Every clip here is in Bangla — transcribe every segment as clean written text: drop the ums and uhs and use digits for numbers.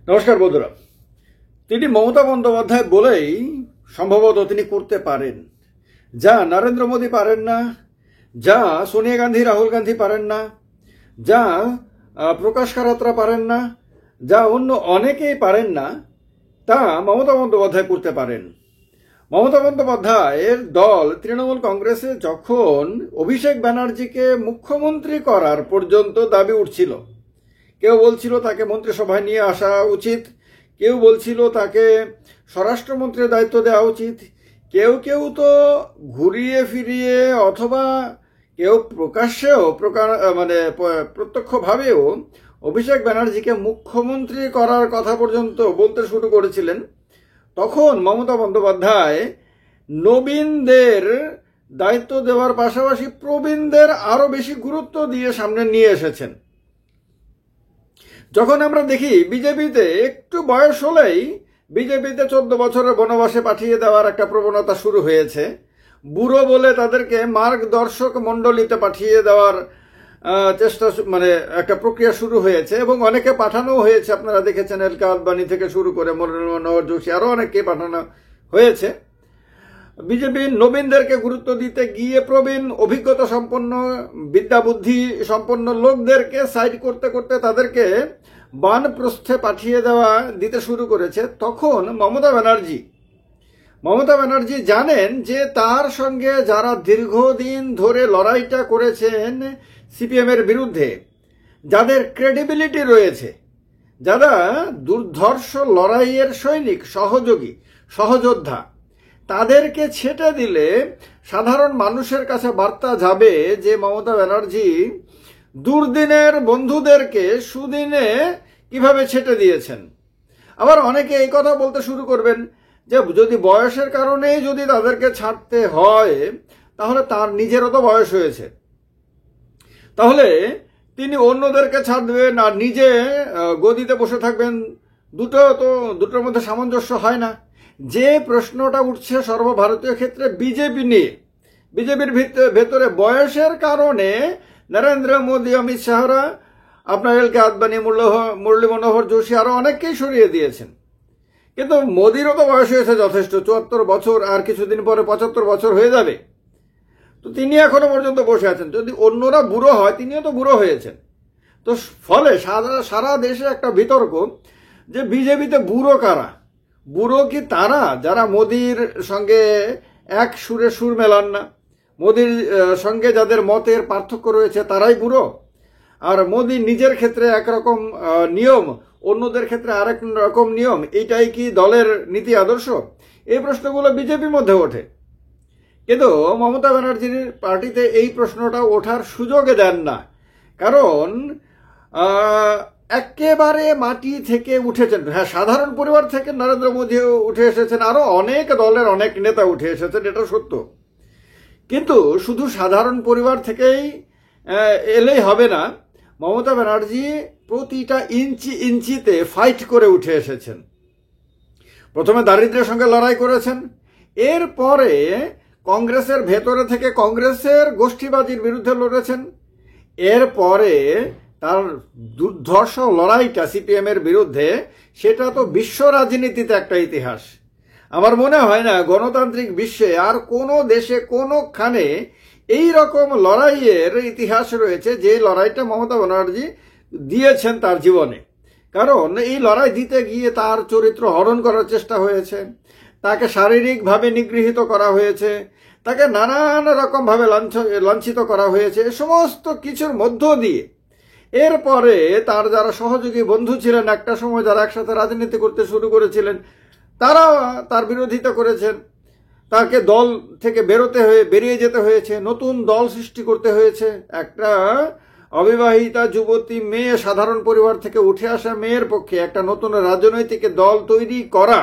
নমস্কার বন্ধুরা। তিনি মমতা বন্দ্যোপাধ্যায় বলেই সম্ভবত তিনি করতে পারেন যা নরেন্দ্র মোদী পারেন না, যা সোনিয়া গান্ধী রাহুল গান্ধী পারেন না, যা প্রকাশ কারাতরা পারেন না, যা অন্য অনেকেই পারেন না, তা মমতা বন্দ্যোপাধ্যায় করতে পারেন। মমতা বন্দ্যোপাধ্যায়ের দল তৃণমূল কংগ্রেসে যখন অভিষেক ব্যানার্জিকে মুখ্যমন্ত্রী করার পর্যন্ত দাবি উঠছিল, কেউ বলছিল তাকে মন্ত্রিসভায় নিয়ে আসা উচিত, কেউ বলছিল তাকে স্বরাষ্ট্রমন্ত্রীর দায়িত্ব দেওয়া উচিত, কেউ কেউ তো ঘুরিয়ে ফিরিয়ে অথবা কেউ প্রকাশ্যেও প্রত্যক্ষভাবেও অভিষেক ব্যানার্জিকে মুখ্যমন্ত্রী করার কথা পর্যন্ত বলতে শুরু করেছিলেন। তখন মমতা বন্দ্যোপাধ্যায় নবীনদের দায়িত্ব দেওয়ার পাশাপাশি প্রবীণদের আরো বেশি গুরুত্ব দিয়ে সামনে নিয়ে এসেছেন। যখন আমরা দেখি বিজেপিতে একটু বয়স হলেই বিজেপিতে 14 বছরের বনবাসে পাঠিয়ে দেওয়ার একটা প্রবণতা শুরু হয়েছে, বুড়ো বলে তাদেরকে মার্গদর্শক মণ্ডলীতে পাঠিয়ে দেওয়ার চেষ্টা একটা প্রক্রিয়া শুরু হয়েছে এবং অনেকে পাঠানো হয়েছে। আপনারা দেখেছেন এলকে আদবানি থেকে শুরু করে মুরলী মনোহর যোশী আরো অনেককে পাঠানো হয়েছে। বিজেপি নবীনদেরকে গুরুত্ব দিতে গিয়ে প্রবীণ অভিজ্ঞতা সম্পন্ন বিদ্যা বুদ্ধি সম্পন্ন লোকদেরকে সাইড করতে করতে তাদেরকে বানপ্রস্থে পাঠিয়ে দিতে শুরু করেছে। তখন মমতা ব্যানার্জি জানেন যে তার সঙ্গে যারা দীর্ঘদিন ধরে লড়াইটা করেছেন সিপিএম এর বিরুদ্ধে, যাদের ক্রেডিবিলিটি রয়েছে, যারা দুর্ধর্ষ লড়াইয়ের সৈনিক, সহযোগী, সহযোদ্ধা, তাদেরকে ছেটে দিলে সাধারণ মানুষের কাছে বার্তা যাবে যে মমতা ব্যানার্জি দুর্দিনের বন্ধুদেরকে সুদিনে কিভাবে ছেটে দিয়েছেন। আবার অনেকে এই কথা বলতে শুরু করবেন যে যদি বয়সের কারণেই যদি তাদেরকে ছাড়তে হয় তাহলে তার নিজেরও তো বয়স হয়েছে, তাহলে তিনি অন্যদেরকে ছাড় দেবেন আর নিজে গদিতে বসে থাকবেন। দুটোর মধ্যে সামঞ্জস্য হয় না। যে প্রশ্নটা উঠছে সর্বভারতীয় ক্ষেত্রে বিজেপি নিয়ে, বিজেপির ভেতরে বয়সের কারণে নরেন্দ্র মোদী, অমিত শাহরা, আপনার এলকে আদবানি, মুরলী মনোহর যোশী আরো অনেককেই সরিয়ে দিয়েছেন। কিন্তু মোদীরও তো বয়স হয়েছে যথেষ্ট, 74 বছর, আর কিছুদিন পরে 75 বছর হয়ে যাবে। তো তিনি এখনো পর্যন্ত বসে আছেন। যদি অন্যরা বুড়ো হয়, তিনিও তো বুড়ো হয়েছেন। তো ফলে সারা দেশে একটা বিতর্ক যে বিজেপিতে বুড়ো কারা? বুড়ো কি তারা যারা মোদির সঙ্গে এক সুরে সুর মেলান না, মোদির সঙ্গে যাদের মতের পার্থক্য রয়েছে তারাই বুড়ো? আর মোদি নিজের ক্ষেত্রে একরকম নিয়ম, অন্যদের ক্ষেত্রে আরেক রকম নিয়ম, এইটাই কি দলের নীতি আদর্শ? এই প্রশ্নগুলো বিজেপির মধ্যে ওঠে, কিন্তু মমতা ব্যানার্জির পার্টিতে এই প্রশ্নটা ওঠার সুযোগে দেন না। কারণ একেবারে মাটি থেকে উঠেছেন। হ্যাঁ, সাধারণ পরিবার থেকে নরেন্দ্র মোদীও উঠে এসেছেন, আরো অনেক দলের অনেক নেতা উঠে এসেছেন, এটা সত্য। কিন্তু শুধু সাধারণ পরিবার থেকেই এলেই হবে না। মমতা ব্যানার্জি প্রতিটা ইঞ্চিতে ফাইট করে উঠে এসেছেন। প্রথমে দারিদ্র্যের সঙ্গে লড়াই করেছেন, এরপরে কংগ্রেসের ভেতরে থেকে কংগ্রেসের গোষ্ঠীবাজির বিরুদ্ধে লড়েছেন, এরপরে তার দুর্ধর্ষ লড়াইটা সিপিএম এর বিরুদ্ধে, সেটা তো বিশ্ব রাজনীতিতে একটা ইতিহাস। আমার মনে হয় না গণতান্ত্রিক বিশ্বে আর কোনো দেশে কোনোখানে এই রকম লড়াইয়ের ইতিহাস রয়েছে যে লড়াইটা মমতা ব্যানার্জি দিয়েছেন তার জীবনে। কারণ এই লড়াই দিতে গিয়ে তার চরিত্র হরণ করার চেষ্টা হয়েছে, তাকে শারীরিকভাবে নিগৃহীত করা হয়েছে, তাকে নানান রকমভাবে লাঞ্ছিত করা হয়েছে। সমস্ত কিছুর মধ্য দিয়ে এরপরে তার যারা সহযোগী বন্ধু ছিলেন, একটা সময় যারা একসাথে রাজনীতি করতে শুরু করেছিলেন, তারা তার বিরোধিতা করেছেন। তাকে দল থেকে বেরিয়ে যেতে হয়েছে, নতুন দল সৃষ্টি করতে হয়েছে। একটা অবিবাহিতা যুবতী মেয়ে, সাধারণ পরিবার থেকে উঠে আসা মেয়ের পক্ষে একটা নতুন রাজনৈতিক দল তৈরি করা,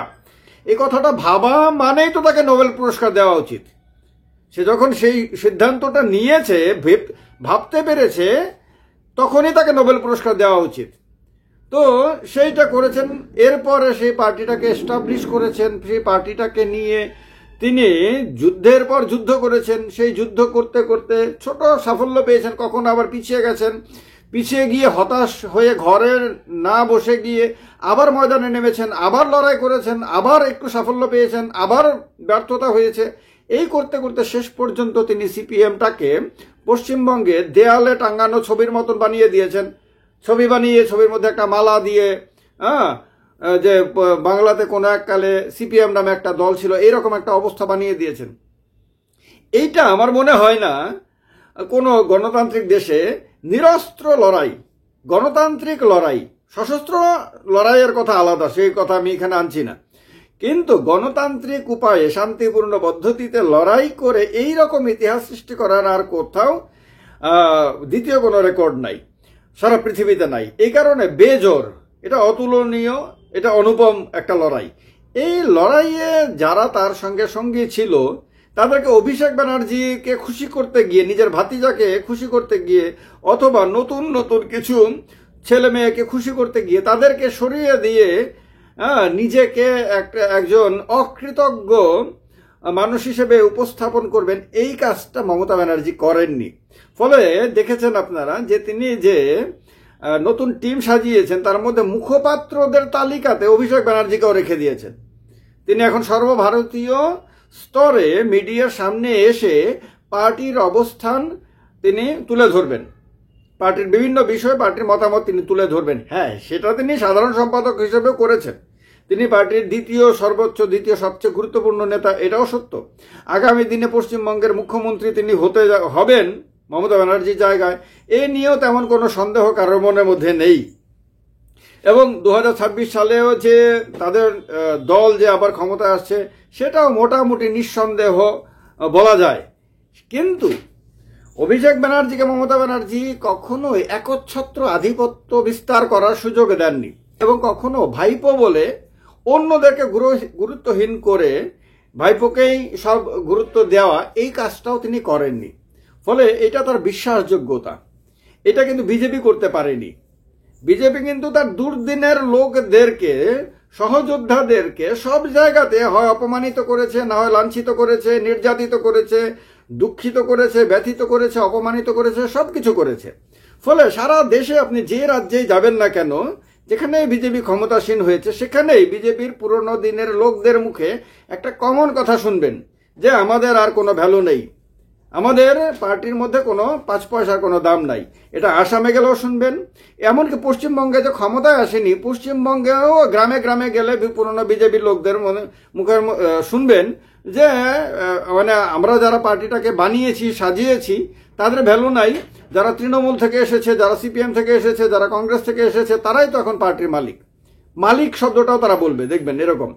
এই কথাটা ভাবা মানেই তো তাকে নোবেল পুরস্কার দেওয়া উচিত। সে যখন সেই সিদ্ধান্তটা নিয়েছে, ভাবতে পেরেছে, তখনই তাকে নোবেল পুরস্কার দেওয়া উচিত। তো সেইটা করেছেন। এরপরে সেই পার্টিটাকে এস্টাবলিশ করেছেন, সেই পার্টিটাকে নিয়ে তিনি যুদ্ধের পর যুদ্ধ করেছেন। সেই যুদ্ধ করতে করতে ছোট সাফল্য পেয়েছেন, কখনো আবার পিছিয়ে গেছেন। পিছিয়ে গিয়ে হতাশ হয়ে ঘরে না বসে গিয়ে আবার ময়দানে নেমেছেন, আবার লড়াই করেছেন, আবার একটু সাফল্য পেয়েছেন, আবার ব্যর্থতা হয়েছে। এই করতে করতে শেষ পর্যন্ত তিনি সিপিএমটাকে পশ্চিমবঙ্গে দেয়ালে টাঙ্গানো ছবির মতন বানিয়ে দিয়েছেন। ছবি বানিয়ে ছবির মধ্যে একটা মালা দিয়ে, যে বাংলাতে কোনো এককালে সিপিএম নামে একটা দল ছিল, এইরকম একটা অবস্থা বানিয়ে দিয়েছেন। এইটা আমার মনে হয় না কোনো গণতান্ত্রিক দেশে নিরস্ত্র লড়াই, গণতান্ত্রিক লড়াই, সশস্ত্র লড়াইয়ের কথা আলাদা, সেই কথা আমি এখানে আনছি না, কিন্তু গণতান্ত্রিক উপায়ে শান্তিপূর্ণ পদ্ধতিতে লড়াই করে এই রকম ইতিহাস সৃষ্টি করার আর কোথাও দ্বিতীয় কোনো রেকর্ড নাই, সারা পৃথিবীতে নাই। এই কারণে বেজোর, এটা অতুলনীয়, এটা অনুপম একটা লড়াই। এই লড়াইয়ে যারা তার সঙ্গে সঙ্গী ছিল তাদেরকে অভিষেক ব্যানার্জিকে খুশি করতে গিয়ে, নিজের ভাতিজাকে খুশি করতে গিয়ে, অথবা নতুন নতুন কিছু ছেলে মেয়েকে খুশি করতে গিয়ে তাদেরকে সরিয়ে দিয়ে নিজেকে একজন অকৃতজ্ঞ মানুষ হিসেবে উপস্থাপন করবেন, এই কাজটা মমতা ব্যানার্জি করেননি। ফলে দেখেছেন আপনারা যে তিনি যে নতুন টিম সাজিয়েছেন তার মধ্যে মুখপাত্রদের তালিকাতে অভিষেক ব্যানার্জিকেও রেখে দিয়েছেন। তিনি এখন সর্বভারতীয় স্তরে মিডিয়ার সামনে এসে পার্টির অবস্থান তিনি তুলে ধরবেন, পার্টির বিভিন্ন বিষয়ে পার্টির মতামত তিনি তুলে ধরবেন। হ্যাঁ, সেটা তিনি সাধারণ সম্পাদক হিসেবেও করেছেন। তিনি পার্টির দ্বিতীয় সবচেয়ে গুরুত্বপূর্ণ নেতা, এটাও সত্য। আগামী দিনে পশ্চিমবঙ্গের মুখ্যমন্ত্রী তিনি হবেন মমতা ব্যানার্জির জায়গায়, এ নিয়েও তেমন কোনো সন্দেহ কারোর মনের মধ্যে নেই। এবং 2026 সালেও যে তাদের দল যে আবার ক্ষমতায় আসছে সেটাও মোটামুটি নিঃসন্দেহ বলা যায়। কিন্তু অভিষেক ব্যানার্জিকে মমতা ব্যানার্জি কখনোই একচ্ছত্র আধিপত্য বিস্তার করার সুযোগ দেননি, এবং কখনো ভাইপো বলে অন্যদেরকে গুরুত্বহীন করে ভাইপোকেই সব গুরুত্ব দেওয়া, এই কাজটাও তিনি করেননি। ফলে এটা তার বিশ্বাসযোগ্যতা, এটা কিন্তু বিজেপি করতে পারেনি। বিজেপি কিন্তু তার দুর্দিনের লোকদেরকে, সহযোদ্ধাদেরকে সব জায়গাতে হয় অপমানিত করেছে, না হয় লাঞ্ছিত করেছে, নির্যাতিত করেছে, দুঃখিত করেছে, ব্যথিত করেছে, অপমানিত করেছে, সবকিছু করেছে। ফলে সারা দেশে আপনি যে রাজ্যেই যাবেন না কেন, যেখানে বিজেপি ক্ষমতাসীন হয়েছে, সেখানেই বিজেপির পুরনো দিনের লোকদের মুখে একটা কমন কথা শুনবেন যে আমাদের আর কোনো ভ্যালু নেই, আমাদের পার্টির মধ্যে কোনো 5 পয়সার কোনো দাম নাই। এটা আসামে গেলেও শুনবেন, এমনকি পশ্চিমবঙ্গে যে ক্ষমতায় আসেনি, পশ্চিমবঙ্গেও গ্রামে গ্রামে গেলে পুরনো বিজেপির লোকদের মুখে শুনবেন যে মানে আমরা যারা পার্টিটাকে বানিয়েছি, সাজিয়েছি, তাদের ভ্যালু নাই। যারা তৃণমূল থেকে এসেছে, যারা সিপিএম থেকে এসেছে, যারা কংগ্রেস থেকে এসেছে, তারাই তো এখন পার্টির মালিক। মালিক শব্দটাও তারা বলবে, দেখবেন এরকম।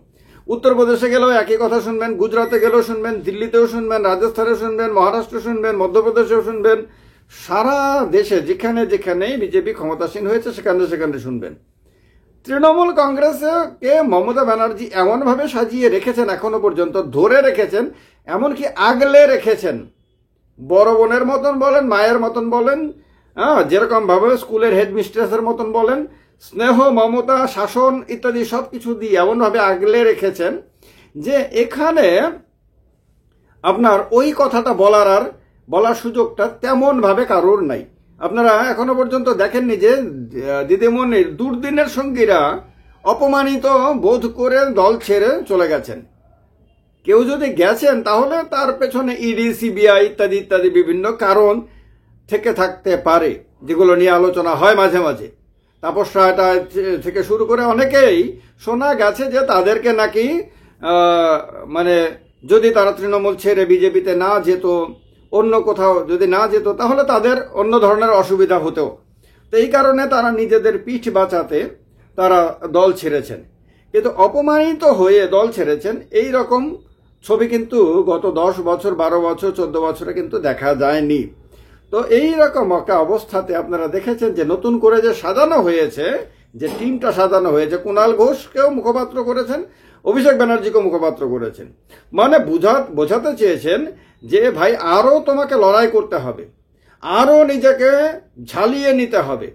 উত্তরপ্রদেশে গেলেও একই কথা শুনবেন, গুজরাটে গেলেও শুনবেন, দিল্লিতেও শুনবেন, রাজস্থানে শুনবেন, মহারাষ্ট্র শুনবেন, মধ্যপ্রদেশেও শুনবেন। সারা দেশে যেখানে যেখানে বিজেপি ক্ষমতাসীন হয়েছে সেখানে সেখানে শুনবেন। তৃণমূল কংগ্রেসকে মমতা ব্যানার্জি এমনভাবে সাজিয়ে রেখেছেন, এখনো পর্যন্ত ধরে রেখেছেন, এমনকি আগলে রেখেছেন। বড় বোনের মতন বলেন, মায়ের মতন বলেন, যেরকম ভাবে স্কুলের হেডমিস্ট্রেসের মতন বলেন, স্নেহ, মমতা, শাসন ইত্যাদি সবকিছু দিয়ে এমনভাবে আগলে রেখেছেন যে এখানে আপনার ওই কথাটা বলার সুযোগটা তেমন ভাবে কারোর নাই। আপনারা এখনো পর্যন্ত দেখেননি যে দিদিমণির দুর্দিনের সঙ্গীরা অপমানিত বোধ করে দল ছেড়ে চলে গেছেন। কেউ যদি গেছেন তাহলে তার পেছনে ইডি, সিবিআই ইত্যাদি ইত্যাদি বিভিন্ন কারণ থেকে থাকতে পারে, যেগুলো নিয়ে আলোচনা হয় মাঝে মাঝে। তাপস রায়টা থেকে শুরু করে অনেকেই শোনা গেছে যে তাদেরকে নাকি মানে যদি তারা তৃণমূল ছেড়ে বিজেপিতে না যেত, অন্য কোথাও যদি না যেত, তাহলে তাদের অন্য ধরনের অসুবিধা হতো। তো এই কারণে তারা নিজেদের পিঠ বাঁচাতে তারা দল ছেড়েছেন। কিন্তু অপমানিত হয়ে দল ছেড়েছেন এই রকম ছবি কিন্তু গত 10 বছর, 12 বছর, 14 বছরে কিন্তু দেখা যায়নি। তো এই রকম একটা অবস্থাতে আপনারা দেখেছেন যে নতুন করে যে সাজানো হয়েছে, যে টিমটা সাজানো হয়েছে, কুণাল ঘোষকেও মুখপাত্র করেছেন, অভিষেক ব্যানার্জিকেও মুখপাত্র করেছেন। মানে বোঝাতে চেয়েছেন যে ভাই আরো তোমাকে লড়াই করতে হবে, আরো নিজেকে ঝালিয়ে নিতে হবে,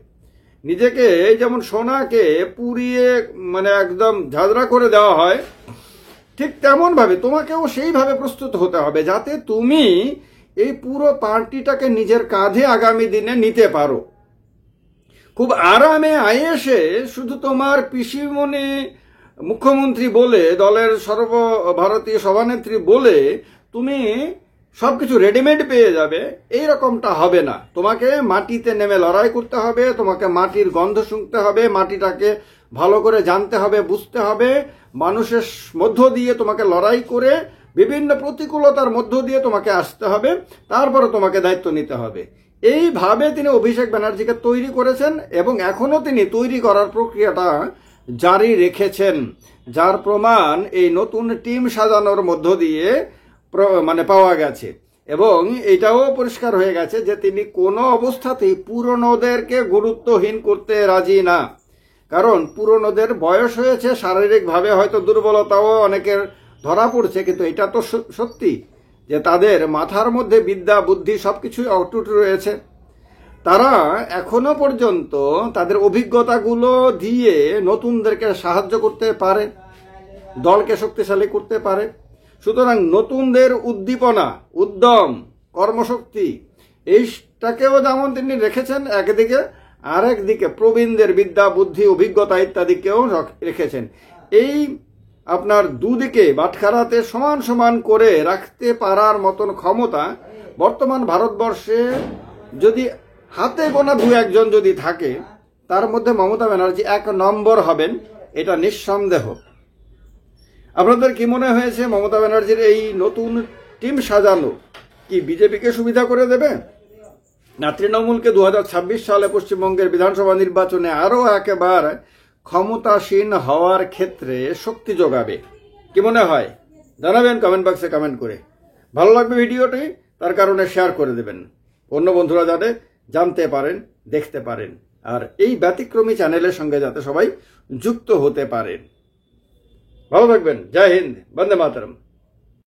নিজেকে যেমন সোনাকে পুড়িয়ে মানে একদম ঝাঁঝরা করে দেওয়া হয়, ঠিক তেমন ভাবে তোমাকেও সেইভাবে প্রস্তুত হতে হবে যাতে তুমি এই পুরো পার্টিটাকে নিজের কাঁধে আগামী দিনে নিতে পারো। খুব আরামে আয়েসে শুধু তোমার পিসিমণি মুখ্যমন্ত্রী বলে, দলের সর্বভারতীয় সভানেত্রী বলে তুমি সবকিছু রেডিমেড পেয়ে যাবে, এই রকমটা হবে না। তোমাকে মাটিতে নেমে লড়াই করতে হবে, তোমাকে মাটির গন্ধ শুনতে হবে, মাটিটাকে ভালো করে জানতে হবে, বুঝতে হবে, মানুষের মধ্য দিয়ে তোমাকে লড়াই করে বিভিন্ন প্রতিকূলতার মধ্য দিয়ে তোমাকে আসতে হবে, তারপরে তোমাকে দায়িত্ব নিতে হবে। এইভাবে তিনি অভিষেক ব্যানার্জিকে তৈরি করেছেন এবং এখনো তিনি তৈরি করার প্রক্রিয়াটা জারি রেখেছেন, যার প্রমাণ এই নতুন টিম সাজানোর মধ্য দিয়ে পাওয়া গেছে। এবং এটাও পরিষ্কার হয়ে গেছে যে তিনি কোনো অবস্থাতেই পুরনোদেরকে গুরুত্বহীন করতে রাজি না। কারণ পুরনোদের বয়স হয়েছে, শারীরিকভাবে হয়তো দুর্বলতাও অনেকের ধরা পড়ছে, কিন্তু এটা তো সত্যি যে তাদের মাথার মধ্যে বিদ্যা বুদ্ধি সবকিছুই অটুট রয়েছে। তারা এখনো পর্যন্ত তাদের অভিজ্ঞতাগুলো দিয়ে নতুনদেরকে সাহায্য করতে পারে, দলকে শক্তিশালী করতে পারে। সুতরাং নতুনদের উদ্দীপনা, উদ্যম, কর্মশক্তি এইটাকেও যেমন তিনি রেখেছেন একদিকে, আর একদিকে প্রবীণদের বিদ্যা বুদ্ধি অভিজ্ঞতা ইত্যাদিকেও রেখেছেন। এই আপনার দুদিকে বাটখারাতে সমান সমান করে রাখতে পারার মতন ক্ষমতা বর্তমান ভারতবর্ষে যদি হাতে গোনা দু একজন যদি থাকে, তার মধ্যে মমতা ব্যানার্জি 1 নম্বর হবেন, এটা নিঃসন্দেহ। আপনাদের কি মনে হয়েছে মমতা ব্যানার্জির এই নতুন টিম সাজানো কি বিজেপিকে সুবিধা করে দেবে, না তৃণমূলকে 2026 সালে পশ্চিমবঙ্গের বিধানসভা নির্বাচনে আরো একেবারে ক্ষমতাসীন হওয়ার ক্ষেত্রে শক্তি যোগাবে? কি মনে হয় জানাবেন কমেন্ট বক্সে কমেন্ট করে। ভালো লাগবে ভিডিওটি, তার কারণে শেয়ার করে দেবেন, অন্য বন্ধুরা যাতে জানতে পারেন, দেখতে পারেন, আর এই ব্যতিক্রমী চ্যানেলের সঙ্গে যাতে সবাই যুক্ত হতে পারেন। ভালো থাকবেন। জয় হিন্দ, বন্দে মাতরম।